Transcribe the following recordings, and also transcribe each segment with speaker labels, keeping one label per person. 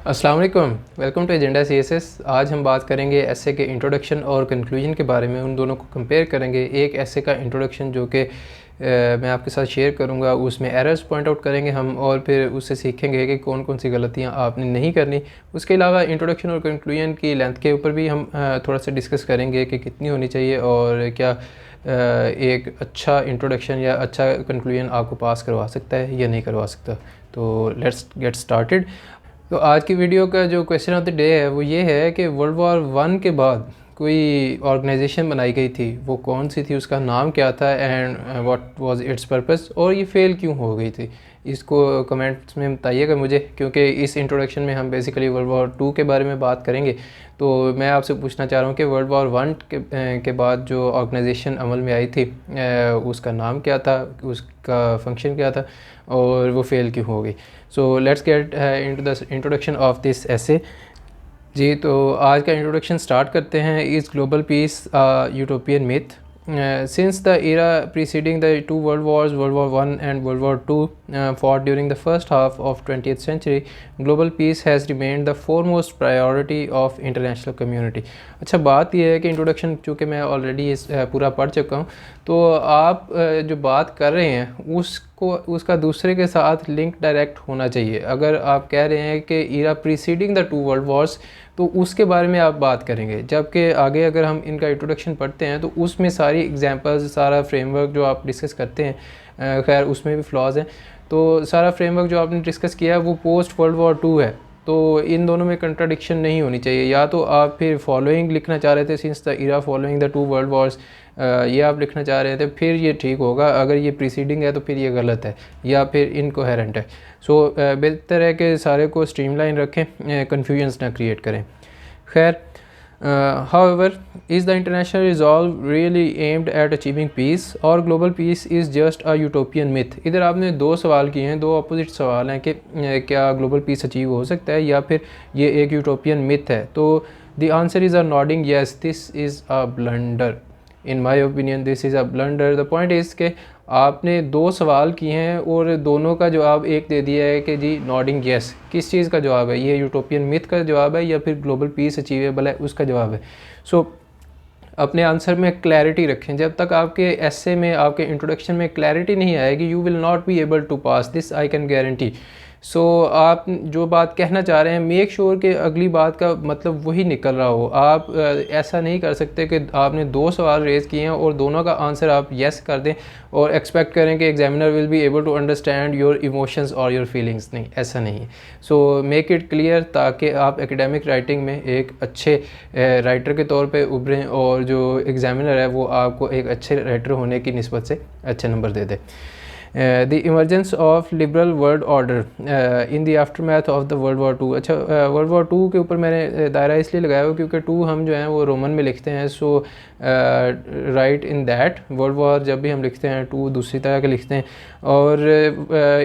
Speaker 1: अस्सलाम वालेकुम, welcome to agenda CSS. आज हम बात करेंगे एसे के इंट्रोडक्शन और कंक्लूजन के बारे में। उन दोनों को कंपेयर करेंगे। एक एसे का इंट्रोडक्शन जो कि मैं आपके साथ शेयर करूंगा, उसमें एरर्स पॉइंट आउट करेंगे हम और फिर उससे सीखेंगे कि कौन कौन सी गलतियां आपने नहीं करनी। उसके अलावा इंट्रोडक्शन और कंक्लूजन की लेंथ के ऊपर भी हम थोड़ा सा डिस्कस करेंगे कि कितनी होनी चाहिए और क्या एक अच्छा इंट्रोडक्शन या अच्छा कंक्लूजन आपको पास करवा सकता है या नहीं करवा सकता। तो लेट्स गेट स्टार्टेड। तो आज की वीडियो का जो क्वेश्चन ऑफ द डे है वो ये है कि वर्ल्ड वॉर वन के बाद कोई ऑर्गेनाइजेशन बनाई गई थी, वो कौन सी थी, उसका नाम क्या था and what was it's purpose, और ये फेल क्यों हो गई थी। इसको कमेंट्स में बताइएगा मुझे, क्योंकि इस इंट्रोडक्शन में हम बेसिकली वर्ल्ड वॉर टू के बारे में बात करेंगे। तो मैं आपसे पूछना चाह रहा हूँ कि वर्ल्ड वॉर वन के बाद जो ऑर्गेनाइजेशन अमल में आई थी उसका नाम क्या था, उसका फंक्शन क्या था और वो फेल क्यों हो गई। So let's get into the introduction of this essay. जी, तो आज का इंट्रोडक्शन स्टार्ट करते हैं। Is global peace utopian myth? Since the era preceding the two world wars, World War I and World War II, fought during the first half of 20th century, global peace has remained the foremost priority of international community. अच्छा, बात यह है कि introduction चूँकि मैं already पूरा पढ़ चुका हूँ, तो आप जो बात कर रहे हैं उसका दूसरे के साथ लिंक डायरेक्ट होना चाहिए। अगर आप कह रहे हैं कि era preceding the two world wars, तो उसके बारे में आप बात करेंगे, जबकि आगे अगर हम इनका इंट्रोडक्शन पढ़ते हैं तो उसमें सारी एग्जांपल्स, सारा फ्रेमवर्क जो आप डिस्कस करते हैं, खैर उसमें भी फ्लॉज हैं, तो सारा फ्रेमवर्क जो आपने डिस्कस किया है वो पोस्ट वर्ल्ड वॉर टू है। तो इन दोनों में कंट्राडिक्शन नहीं होनी चाहिए। या तो आप फिर फॉलोइंग लिखना चाह रहे थे, since the era following the two world wars, ये आप लिखना चाह रहे थे, फिर ये ठीक होगा। अगर ये प्रीसीडिंग है तो फिर ये गलत है या फिर इनकोहेरेंट है। सो बेहतर है कि सारे को स्ट्रीमलाइन रखें, कन्फ्यूजन्स ना क्रिएट करें। खैर, however, is the international resolve really aimed at achieving peace or global peace is just a utopian myth? इधर आपने दो सवाल किए हैं, दो अपोजिट सवाल हैं कि क्या ग्लोबल पीस अचीव हो सकता है या फिर ये एक यूटोपियन मिथ है। तो the answer is a nodding yes, this is a blunder. In my opinion this is a blunder. The point is के आपने दो सवाल किए हैं और दोनों का जवाब एक दे दिया है कि जी नॉडिंग येस। किस चीज़ का जवाब है? ये यूटोपियन मिथ का जवाब है या फिर ग्लोबल पीस अचीवेबल है उसका जवाब है। सो अपने आंसर में क्लैरिटी रखें। जब तक आपके एसे में, आपके इंट्रोडक्शन में क्लैरिटी नहीं आएगी, you will not be able to pass this, I can guarantee. So आप जो बात कहना चाह रहे हैं, मेक श्योर कि अगली बात का मतलब वही निकल रहा हो। आप ऐसा नहीं कर सकते कि आपने दो सवाल रेज़ किए हैं और दोनों का आंसर आप येस कर दें और एक्सपेक्ट करें कि examiner will be able to understand your emotions और योर फीलिंग्स। नहीं, ऐसा नहीं है। सो मेक इट क्लियर ताकि आप एकेडमिक राइटिंग में एक अच्छे राइटर के तौर पे उभरें और जो एग्जामिनर है वो आपको एक अच्छे राइटर होने की निस्बत से अच्छे number they they. The emergence of liberal world order in the aftermath of the World War II। अच्छा, वर्ल्ड वॉर टू के ऊपर मैंने दायरा इसलिए लगाया हुआ क्योंकि टू हम जो हैं वो रोमन में लिखते हैं। So write in that world war जब भी हम लिखते हैं टू दूसरी तरह के लिखते हैं। और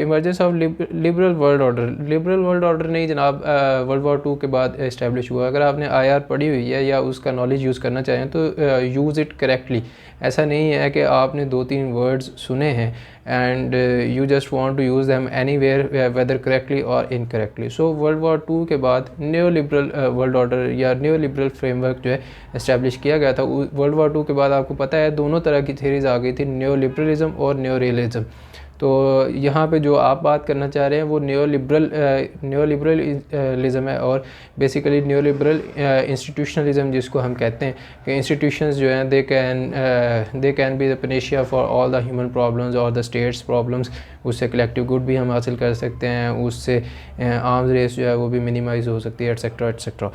Speaker 1: emergence of liberal world order, liberal world order नहीं जनाब, वर्ल्ड वॉर टू के बाद इस्टेब्लिश हुआ। अगर आपने आईआर पढ़ी हुई है या उसका नॉलेज यूज़ करना चाहें तो यूज़ इट करेक्टली। ऐसा नहीं है कि आपने दो तीन वर्ड्स सुने हैं and you just want to use them anywhere whether correctly और incorrectly. So world war two के बाद न्यू लिबरल वर्ल्ड ऑर्डर या न्यू लिबरल फ्रेमवर्क जो है इस्टेब्लिश किया गया था। वर्ल्ड वॉर टू के बाद आपको पता है दोनों तरह की थेरीज आ गई थी, न्यू लिबरलिज्म और न्यू रियलिज्म। तो यहाँ पे जो आप बात करना चाह रहे हैं वो न्यू लिबरलिज्म है और बेसिकली न्यू लिबरल इंस्टीट्यूशनलिज्म जिसको हम कहते हैं कि इंस्टीट्यूशंस जो हैं they can be the panacea for all the human problems और द स्टेट्स प्रॉब्लम्स। उससे कलेक्टिव गुड भी हम हासिल कर सकते हैं, उससे आर्म्स रेस जो है वो भी मिनिमाइज़ हो सकती है, etcetera etcetera.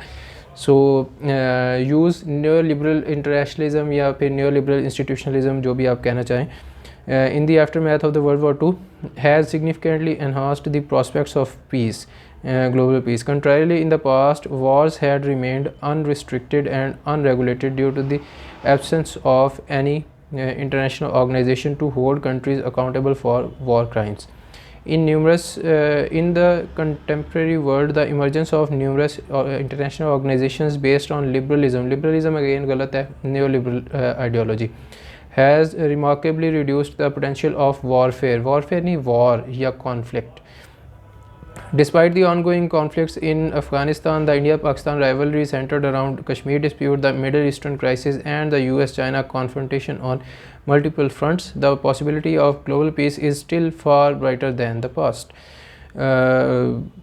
Speaker 1: So use new liberal internationalism या फिर न्यू लिबरल इंस्टीट्यूशनलिज्म, जो भी आप कहना चाहें, in the aftermath of the World War II has significantly enhanced the prospects of peace, global peace. Contrarily, in the past, wars had remained unrestricted and unregulated due to the absence of any international organization to hold countries accountable for war crimes. In the contemporary world, the emergence of numerous international organizations based on liberalism again galat hai, neoliberal ideology, has remarkably reduced the potential of warfare नहीं, war या conflict। Despite the ongoing conflicts in Afghanistan, the India-Pakistan rivalry centered around Kashmir dispute, the Middle Eastern crisis, and the US-China confrontation on multiple fronts, the possibility of global peace is still far brighter than the past.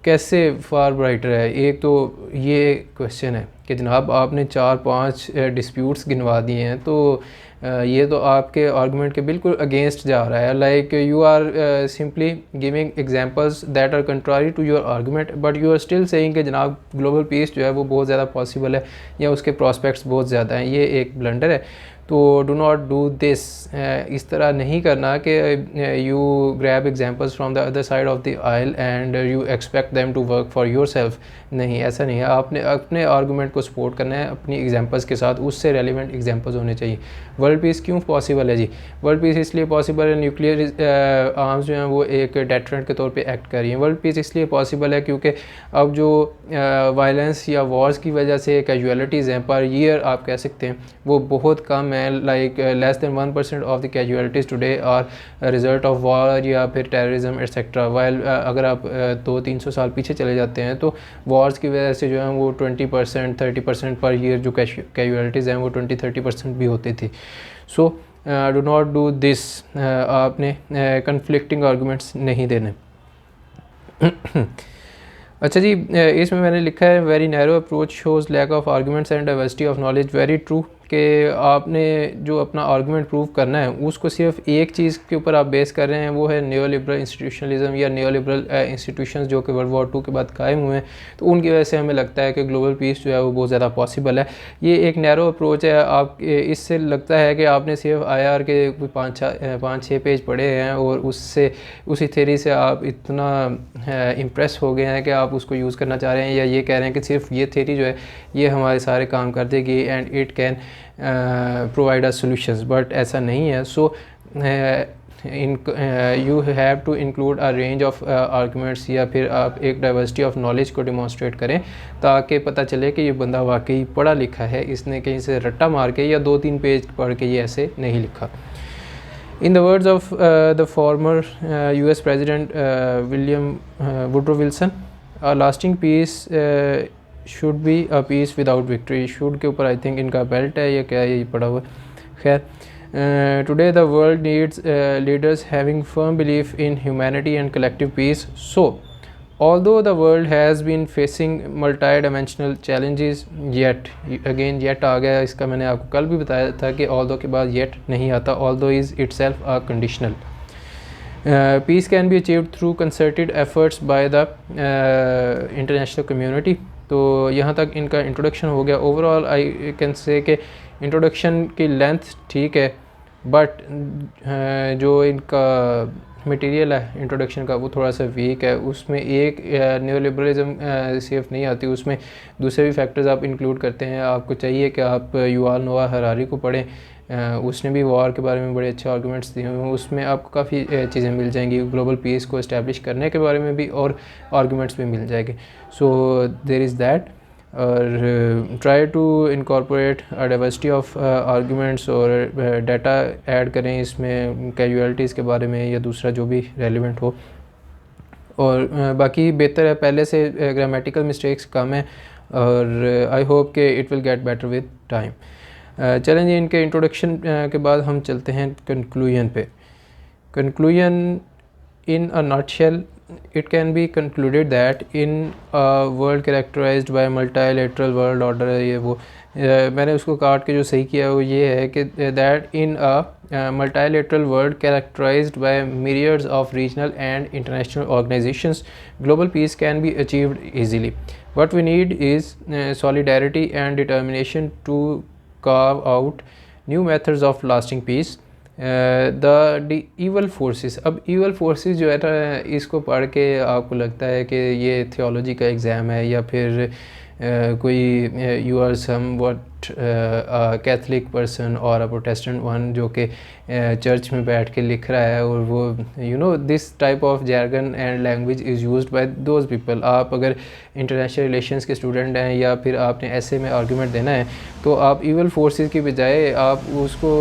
Speaker 1: कैसे फार brighter है? एक तो ये question है कि जनाब आपने 4-5 disputes गिनवा दिए हैं, तो ये तो आपके आर्गूमेंट के बिल्कुल अगेंस्ट जा रहा है. Like you are simply giving examples that are contrary to your argument, but you are still saying कि जनाब ग्लोबल पीस जो है वो बहुत ज़्यादा पॉसिबल है या उसके प्रॉस्पेक्ट्स बहुत ज़्यादा हैं. ये एक ब्लंडर है. तो डू नॉट डू दिस. इस तरह नहीं करना कि you grab examples from the other side of the aisle and you expect them to work for yourself. नहीं, ऐसा नहीं है. आपने अपने आर्गूमेंट को सपोर्ट करना है अपनी एग्जांपल्स के साथ, उससे रेलिवेंट एग्जांपल्स होने चाहिए. वर्ल्ड पीस क्यों पॉसिबल है जी? वर्ल्ड पीस इसलिए पॉसिबल है, न्यूक्लियर आर्म्स जो हैं वो एक डेटरेंट के तौर पे एक्ट कर रही हैं. वर्ल्ड पीस इसलिए पॉसिबल है क्योंकि अब जो वायलेंस या वॉर्स की वजह से कैजुअलिटीज़ हैं पर ईयर आप कह सकते हैं वो बहुत कम है. Like less than 1% of the casualties today are result of war या फिर टेररिज्म एट्सेट्रा. वाइल अगर आप 200-300 साल पीछे चले जाते हैं तो वॉर्स की वजह से जो है वो 20% 30% पर ईयर जो कैजुअलिटीज़ हैं वो 20-30% भी होती थी. So do not do this. आपने कन्फ्लिक्टिंग आर्गूमेंट्स नहीं देने. अच्छा जी, इसमें मैंने लिखा है very narrow approach shows lack of arguments and diversity of knowledge. Very true कि आपने जो अपना आर्गूमेंट प्रूव करना है उसको सिर्फ एक चीज़ के ऊपर आप बेस कर रहे हैं, वो है नियो लिबरल इंस्टीट्यूशनलिज्म या नियो लिबरल इंस्टीट्यूशंस जो कि वर्ल्ड वॉर 2 के बाद कायम हुए हैं. तो उनकी वजह से हमें लगता है कि ग्लोबल पीस जो है वो बहुत ज़्यादा पॉसिबल है. ये एक नैरो अप्रोच है. आप इससे लगता है कि आपने सिर्फ IR के कोई 5-6 पेज पढ़े हैं और उससे उसी थ्योरी से आप इतना इम्प्रेस हो गए हैं कि आप उसको यूज़ करना चाह रहे हैं, या ये कह रहे हैं कि सिर्फ ये थ्योरी जो है ये हमारे सारे काम कर देगी and it can provide us solutions. But ऐसा नहीं है. So you have to include a range of arguments, या फिर आप एक डाइवर्सिटी ऑफ नॉलेज को डिमॉन्स्ट्रेट करें ताकि पता चले कि ये बंदा वाकई पढ़ा लिखा है, इसने कहीं से रट्टा मार के या 2-3 पेज पढ़ के ये ऐसे नहीं लिखा. In the words of the former US President William Woodrow Wilson, a lasting peace should be a peace without victory. Should के ऊपर I think इनका बेल्ट है या क्या है, ये पड़ा हुआ. खैर, today the world needs leaders having firm belief in humanity and collective peace. So, although the world has been facing multi-dimensional challenges, yet yet आ गया. इसका मैंने आपको कल भी बताया था कि although के बाद yet नहीं आता. although is itself a conditional. Peace can be achieved through concerted efforts by the international community. तो यहाँ तक इनका इंट्रोडक्शन हो गया. ओवरऑल आई कैन से कि इंट्रोडक्शन की लेंथ ठीक है, बट जो इनका मटेरियल है इंट्रोडक्शन का वो थोड़ा सा वीक है. उसमें एक न्यू लिबरलिज्म सिर्फ नहीं आती, उसमें दूसरे भी फैक्टर्स आप इंक्लूड करते हैं. आपको चाहिए कि आप युवाल नोआ हरारी को पढ़ें. उसने भी वॉर के बारे में बड़े अच्छे आर्गूमेंट्स दिए हैं. उसमें आपको काफ़ी चीज़ें मिल जाएंगी. ग्लोबल पीस को इस्टेब्लिश करने के बारे में भी और आर्गूमेंट्स भी मिल जाएंगे. So there is that. और try to incorporate diversity of arguments और डाटा ऐड करें इसमें कैजुअलिटीज़ के बारे में या दूसरा जो भी रेलिवेंट हो. और बाकी बेहतर है, पहले से ग्रामेटिकल मिस्टेक्स कम है और आई होप कि it will get better with time. चलें जी, इनके इंट्रोडक्शन के बाद हम चलते हैं कंक्लूजन पे. Conclusion in a nutshell, it can be concluded that in a world characterized by multilateral world order, ये वो मैंने उसको काट के जो सही किया वो ये है कि that in a multilateral world characterized by myriads of regional and international organizations, global peace can be achieved easily. What we need is solidarity and determination to carve out new methods of lasting peace. The evil forces. अब evil forces जो है ना, इसको पढ़ के आपको लगता है कि ये थियोलॉजी का एग्ज़ाम है या फिर कोई you are somewhat Catholic person और अ प्रोटेस्टेंट वन जो कि चर्च में बैठ के लिख रहा है और वो you know this type of jargon and language is used by those people. आप अगर इंटरनेशनल रिलेशंस के स्टूडेंट हैं या फिर आपने ऐसे में आर्गूमेंट देना है तो आप ईवल फोर्सेस की बजाय आप उसको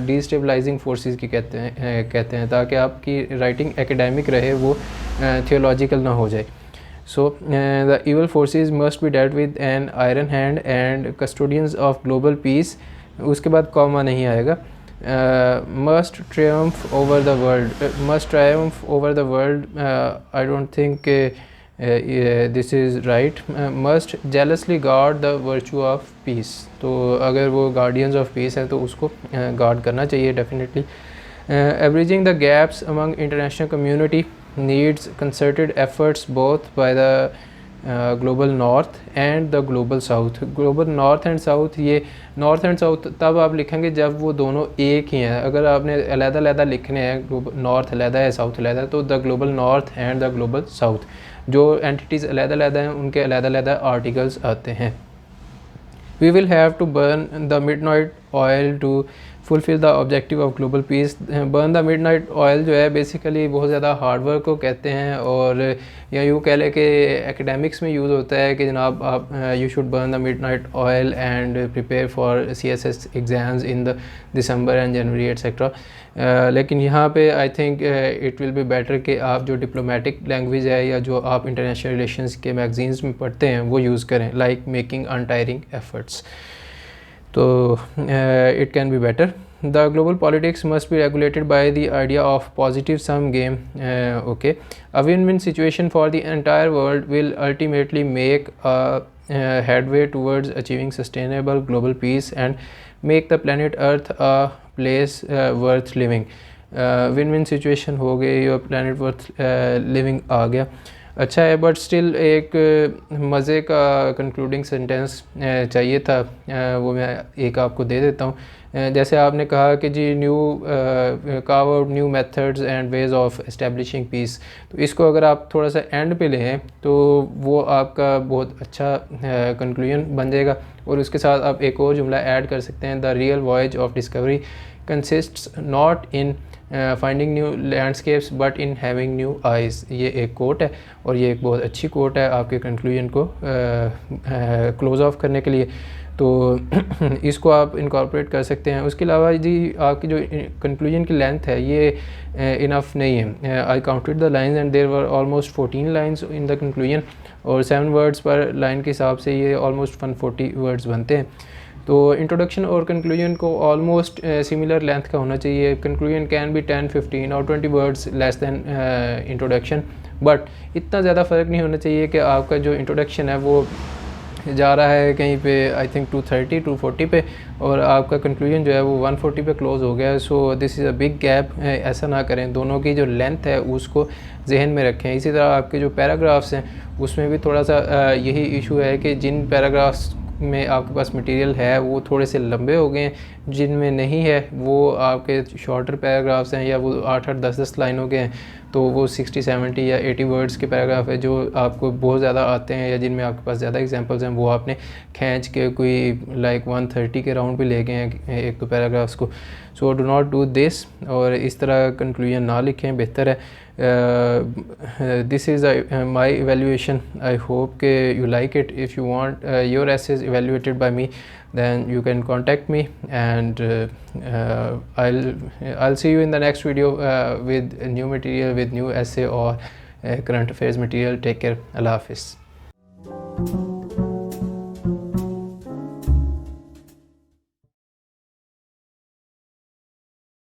Speaker 1: डिस्टेबलाइजिंग फोर्सेस की कहते हैं ताकि आपकी राइटिंग एकेडमिक रहे, वो थियोलॉजिकल ना हो जाए. So the evil forces must be dealt with an iron hand and custodians of global peace. उसके बाद कॉमा नहीं आएगा. Must triumph over the world. Must triumph over the world. I don't think this is right. Must jealously guard the virtue of peace. तो अगर वो guardians of peace है तो उसको guard करना चाहिए definitely. Bridging the gaps among international community needs concerted efforts both by the global north and the global south. global north and south, ये north and south तब आप लिखेंगे जब वो दोनों एक ही हैं. अगर आपने अलग-अलग लिखने हैं, नॉर्थ अलग है साउथ अलग है, तो the global north and the global south, जो एंटिटीज़ अलग-अलग हैं उनके अलग-अलग आर्टिकल्स आते हैं. We will have to burn the midnight oil to fulfil the objective of global piece. Burn the midnight oil जो है बेसिकली बहुत ज़्यादा हार्ड वर्क को कहते हैं, और या यूँ कह लें कि एकेडमिक्स में यूज़ होता है कि जनाब आप you should burn the midnight oil and prepare for CSS exams in the December and January etcetera. लेकिन यहाँ पे I think it will be better कि आप जो डिप्लोमेटिक लैंग्वेज है या जो आप इंटरनेशनल रिलेशंस के मैगजीन्स में पढ़ते हैं वो यूज़ करें, लाइक मेकिंग अनटायरिंग एफर्ट्स. तो it can be better. The global politics must be regulated by the idea of positive sum game. Okay, a win-win situation for the entire world will ultimately make a headway towards achieving sustainable global peace and make the planet Earth a place worth living. Win-win situation हो गई और planet worth living आ गया, अच्छा है. But still एक मज़े का concluding sentence चाहिए था, वो मैं एक आपको दे देता हूँ. जैसे आपने कहा कि जी carve out new methods and ways of establishing peace, तो इसको अगर आप थोड़ा सा एंड पे लें तो वो आपका बहुत अच्छा कंक्लूजन बन जाएगा. और उसके साथ आप एक और जुमला ऐड कर सकते हैं, the real voyage of discovery consists not in finding new landscapes but in having new eyes. ये एक कोट है और ये एक बहुत अच्छी कोट है आपके कंक्लूजन को क्लोज़ ऑफ करने के लिए, तो इसको आप इनकॉर्पोरेट कर सकते हैं. उसके अलावा जी आपकी जो कंक्लूजन की लेंथ है ये इनफ नहीं है. आई counted the lines and there were almost 14 lines in the conclusion, और 7 वर्ड्स पर लाइन के हिसाब से ये ऑलमोस्ट 140 वर्ड्स बनते हैं. तो इंट्रोडक्शन और कंक्लूजन को ऑलमोस्ट सिमिलर लेंथ का होना चाहिए. कंक्लूजन कैन बी 10, 15 और 20 words less than introduction, but इतना ज़्यादा फ़र्क नहीं होना चाहिए कि आपका जो इंट्रोडक्शन है वो जा रहा है कहीं पे आई थिंक 230, 240 पे, और आपका कंक्लूजन जो है वो 140 पे क्लोज़ हो गया है. So this is a big gap. ऐसा ना करें, दोनों की जो लेंथ है उसको जहन में रखें. इसी तरह आपके जो पैराग्राफ्स हैं उसमें भी थोड़ा सा यही इशू है कि जिन पैराग्राफ्स में आपके पास मटेरियल है वो थोड़े से लंबे हो गए हैं, जिनमें नहीं है वो आपके शॉर्टर पैराग्राफ्स हैं या वो 8-8, 10-10 लाइनों के हैं, तो वो 60, 70 या 80 वर्ड्स के पैराग्राफ है जो आपको बहुत ज़्यादा आते हैं या जिनमें आपके पास ज़्यादा एग्जांपल्स हैं, वो आपने खींच के कोई लाइक 130 के राउंड पे ले गए हैं एक तो पैराग्राफ्स को. सो डू नॉट डू दिस, और इस तरह कंक्लूजन ना लिखें, बेहतर है. This is my evaluation. I hope you like it. If you want your essays evaluated by me, then you can contact me, and I'll see you in the next video with new material, with new essay or current affairs material. Take care. Allah Hafiz.